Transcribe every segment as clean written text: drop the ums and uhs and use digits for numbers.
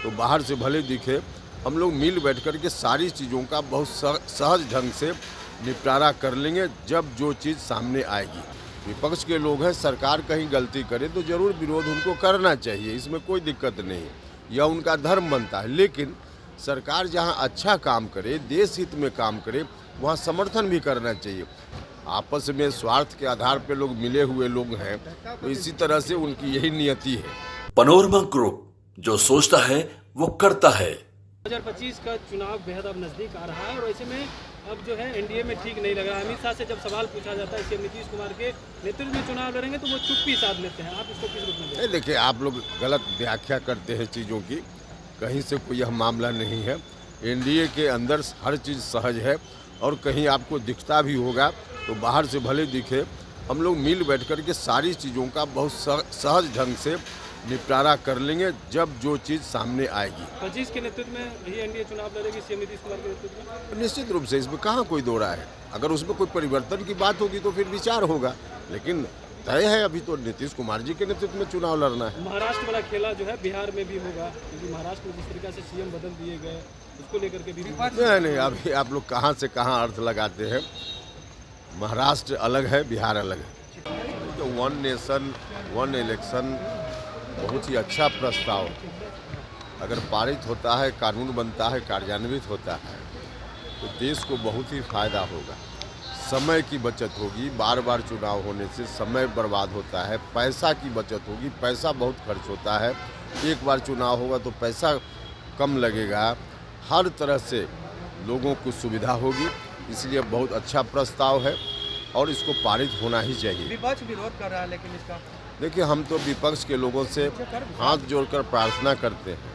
तो बाहर से भले दिखे, हम लोग मिल बैठ कर के सारी चीज़ों का बहुत सहज ढंग से निपटारा कर लेंगे जब जो चीज़ सामने आएगी। विपक्ष के लोग हैं, सरकार कहीं गलती करे तो ज़रूर विरोध उनको करना चाहिए, इसमें कोई दिक्कत नहीं है, यह उनका धर्म बनता है। लेकिन सरकार जहां अच्छा काम करे, देश हित में काम करे, वहां समर्थन भी करना चाहिए। आपस में स्वार्थ के आधार पर लोग मिले हुए लोग हैं, तो इसी तरह से उनकी यही नियति है। पनोरमा ग्रुप, जो सोचता है वो करता है। 2025 का चुनाव बेहद अब नज़दीक आ रहा है और ऐसे में अब जो है एनडीए में ठीक नहीं लग रहा है। अमित शाह से जब सवाल पूछा जाता है सीएम नीतीश कुमार के नेतृत्व में चुनाव लड़ेंगे तो वो चुप्पी साध लेते हैं। आप इसको किस रूप में देखते हैं? देखिए, आप लोग गलत व्याख्या करते हैं चीज़ों की, कहीं से कोई यह मामला नहीं है। एनडीए के अंदर हर चीज़ सहज है और कहीं आपको दिखता भी होगा तो बाहर से भले दिखे, हम लोग मिल बैठ कर के सारी चीज़ों का बहुत सहज ढंग से निपटारा कर लेंगे जब जो चीज़ सामने आएगी। 25 के नेतृत्व में ही एनडीए चुनाव लड़ेगी सीएम नीतीश कुमार के नेतृत्व में? निश्चित रूप से इसमें कहाँ कोई दो राय है। अगर उसमें कोई परिवर्तन की बात होगी तो फिर विचार होगा, लेकिन तय है अभी तो नीतीश कुमार जी के नेतृत्व में चुनाव लड़ना है। महाराष्ट्र वाला खेला जो है बिहार में भी होगा, क्योंकि महाराष्ट्र में जिस तरीके से सीएम बदल दिए गए उसको लेकर के भी नहीं, अभी आप लोग कहाँ से कहाँ अर्थ लगाते हैं। महाराष्ट्र अलग है, बिहार अलग है। तो वन नेशन वन इलेक्शन बहुत ही अच्छा प्रस्ताव अगर पारित होता है, कानून बनता है, कार्यान्वित होता है तो देश को बहुत ही फायदा होगा। समय की बचत होगी, बार बार चुनाव होने से समय बर्बाद होता है, पैसा की बचत होगी, पैसा बहुत खर्च होता है। एक बार चुनाव होगा तो पैसा कम लगेगा, हर तरह से लोगों को सुविधा होगी, इसलिए बहुत अच्छा प्रस्ताव है और इसको पारित होना ही चाहिए। विपक्ष विरोध कर रहा है लेकिन इसका देखिए, हम तो विपक्ष के लोगों से हाथ जोड़कर प्रार्थना करते हैं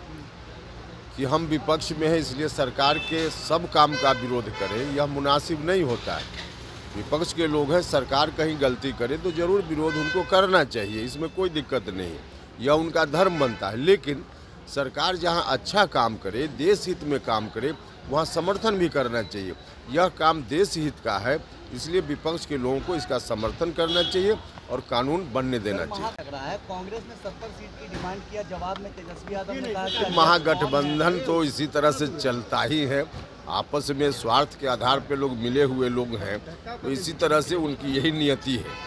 कि हम विपक्ष में हैं, इसलिए सरकार के सब काम का विरोध करें, यह मुनासिब नहीं होता है। विपक्ष के लोग हैं, सरकार कहीं गलती करे तो ज़रूर विरोध उनको करना चाहिए, इसमें कोई दिक्कत नहीं है, यह उनका धर्म बनता है। लेकिन सरकार जहां अच्छा काम करे, देश हित में काम करे, वहां समर्थन भी करना चाहिए। यह काम देश हित का है, इसलिए विपक्ष के लोगों को इसका समर्थन करना चाहिए और कानून बनने देना चाहिए। लग रहा है कांग्रेस ने 70 सीट की डिमांड किया, जवाब में तेजस्वी यादव ने कहा कि महागठबंधन तो इसी तरह से चलता ही है। आपस में स्वार्थ के आधार पर लोग मिले हुए लोग हैं, तो इसी तरह से उनकी यही नियति है।